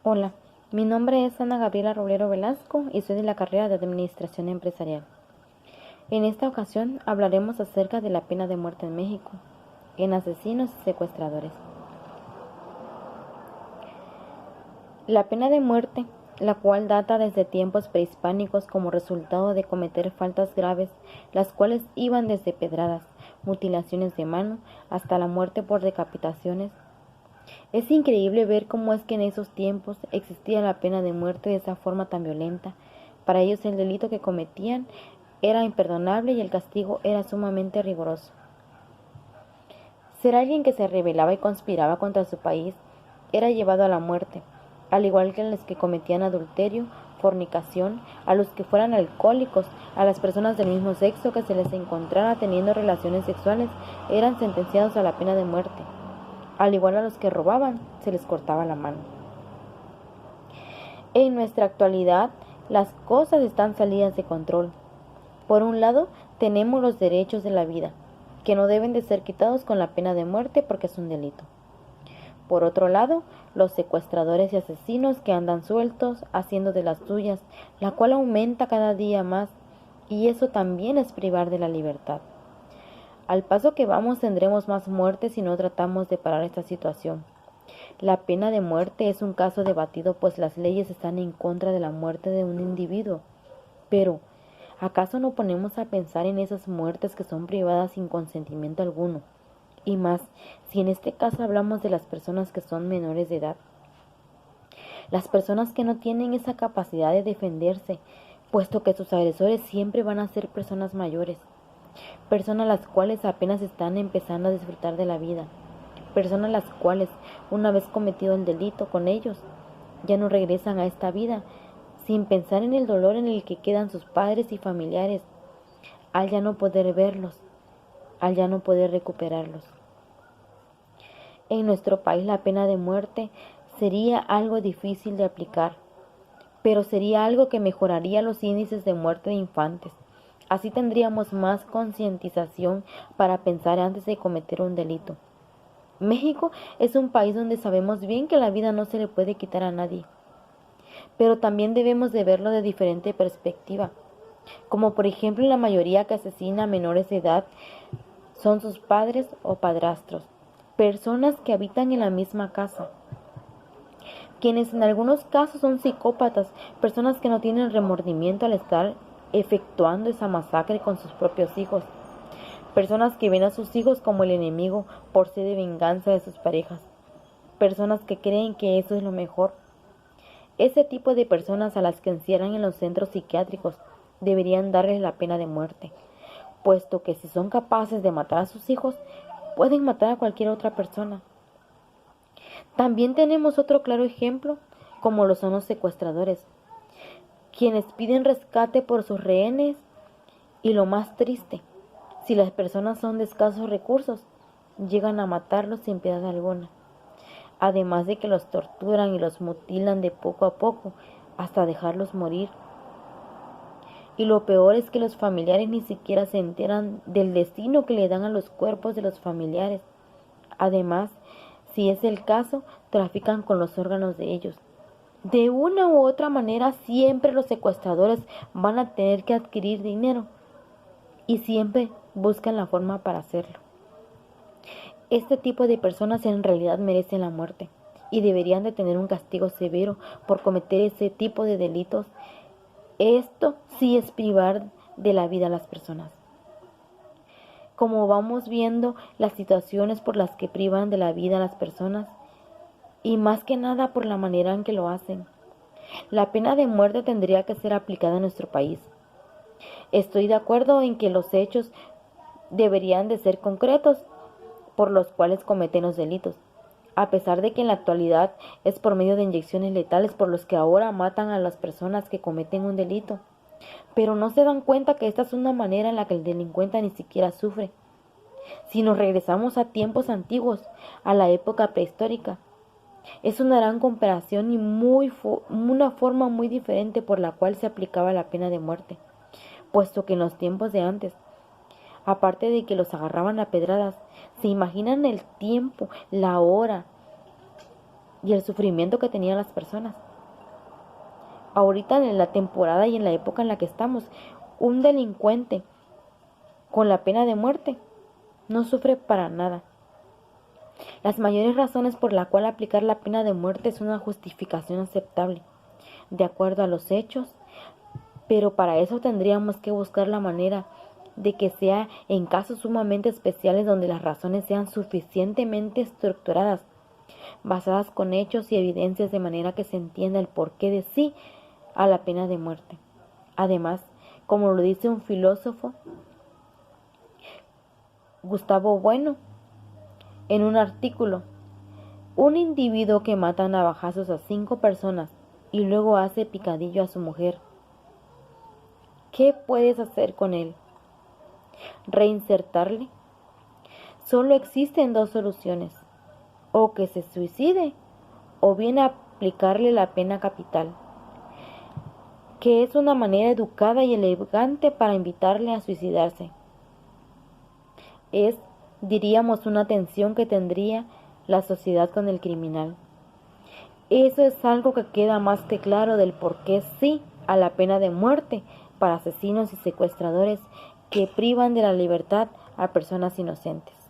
Hola, mi nombre es Ana Gabriela Roblero Velasco y soy de la carrera de Administración Empresarial. En esta ocasión hablaremos acerca de la pena de muerte en México, en asesinos y secuestradores. La pena de muerte, la cual data desde tiempos prehispánicos como resultado de cometer faltas graves, las cuales iban desde pedradas, mutilaciones de mano, hasta la muerte por decapitaciones. Es increíble ver cómo es que en esos tiempos existía la pena de muerte de esa forma tan violenta. Para ellos el delito que cometían era imperdonable y el castigo era sumamente riguroso. Ser alguien que se rebelaba y conspiraba contra su país era llevado a la muerte, al igual que a los que cometían adulterio, fornicación, a los que fueran alcohólicos, a las personas del mismo sexo que se les encontrara teniendo relaciones sexuales, eran sentenciados a la pena de muerte. Al igual a los que robaban, se les cortaba la mano. En nuestra actualidad, las cosas están salidas de control. Por un lado, tenemos los derechos de la vida, que no deben de ser quitados con la pena de muerte porque es un delito. Por otro lado, los secuestradores y asesinos que andan sueltos, haciendo de las suyas, la cual aumenta cada día más, y eso también es privar de la libertad. Al paso que vamos tendremos más muertes si no tratamos de parar esta situación. La pena de muerte es un caso debatido, pues las leyes están en contra de la muerte de un individuo. Pero, ¿acaso no ponemos a pensar en esas muertes que son privadas sin consentimiento alguno? Y más, si en este caso hablamos de las personas que son menores de edad. Las personas que no tienen esa capacidad de defenderse, puesto que sus agresores siempre van a ser personas mayores. Personas las cuales apenas están empezando a disfrutar de la vida. Personas las cuales, una vez cometido el delito con ellos, ya no regresan a esta vida, sin pensar en el dolor en el que quedan sus padres y familiares, al ya no poder verlos, al ya no poder recuperarlos. En nuestro país la pena de muerte sería algo difícil de aplicar, pero sería algo que mejoraría los índices de muerte de infantes. Así tendríamos más concientización para pensar antes de cometer un delito. México es un país donde sabemos bien que la vida no se le puede quitar a nadie, pero también debemos de verlo de diferente perspectiva, como por ejemplo la mayoría que asesina a menores de edad son sus padres o padrastros, personas que habitan en la misma casa, quienes en algunos casos son psicópatas, personas que no tienen remordimiento al estar efectuando esa masacre con sus propios hijos. Personas que ven a sus hijos como el enemigo por sed de venganza de sus parejas. Personas que creen que eso es lo mejor. Ese tipo de personas a las que encierran en los centros psiquiátricos deberían darles la pena de muerte, puesto que si son capaces de matar a sus hijos, pueden matar a cualquier otra persona. También tenemos otro claro ejemplo, como lo son los secuestradores, quienes piden rescate por sus rehenes y lo más triste, si las personas son de escasos recursos, llegan a matarlos sin piedad alguna. Además de que los torturan y los mutilan de poco a poco hasta dejarlos morir. Y lo peor es que los familiares ni siquiera se enteran del destino que le dan a los cuerpos de los familiares. Además, si es el caso, trafican con los órganos de ellos. De una u otra manera, siempre los secuestradores van a tener que adquirir dinero y siempre buscan la forma para hacerlo. Este tipo de personas en realidad merecen la muerte y deberían de tener un castigo severo por cometer ese tipo de delitos. Esto sí es privar de la vida a las personas. Como vamos viendo las situaciones por las que privan de la vida a las personas y más que nada por la manera en que lo hacen. La pena de muerte tendría que ser aplicada en nuestro país. Estoy de acuerdo en que los hechos deberían de ser concretos por los cuales cometen los delitos, a pesar de que en la actualidad es por medio de inyecciones letales por los que ahora matan a las personas que cometen un delito. Pero no se dan cuenta que esta es una manera en la que el delincuente ni siquiera sufre. Si nos regresamos a tiempos antiguos, a la época prehistórica, es una gran comparación y una forma muy diferente por la cual se aplicaba la pena de muerte, puesto que en los tiempos de antes, aparte de que los agarraban a pedradas, ¿se imaginan el tiempo, la hora y el sufrimiento que tenían las personas. Ahorita en la temporada y en la época en la que estamos, un delincuente con la pena de muerte no sufre para nada. Las mayores razones por la cual aplicar la pena de muerte es una justificación aceptable, de acuerdo a los hechos, pero para eso tendríamos que buscar la manera de que sea en casos sumamente especiales donde las razones sean suficientemente estructuradas, basadas con hechos y evidencias de manera que se entienda el porqué de sí a la pena de muerte. Además, como lo dice un filósofo, Gustavo Bueno, en un artículo, un individuo que mata a navajazos a 5 personas y luego hace picadillo a su mujer, ¿qué puedes hacer con él? ¿Reinsertarle? Solo existen 2 soluciones, o que se suicide o bien aplicarle la pena capital, que es una manera educada y elegante para invitarle a suicidarse. Es, diríamos, una tensión que tendría la sociedad con el criminal. Eso es algo que queda más que claro del por qué sí a la pena de muerte para asesinos y secuestradores que privan de la libertad a personas inocentes.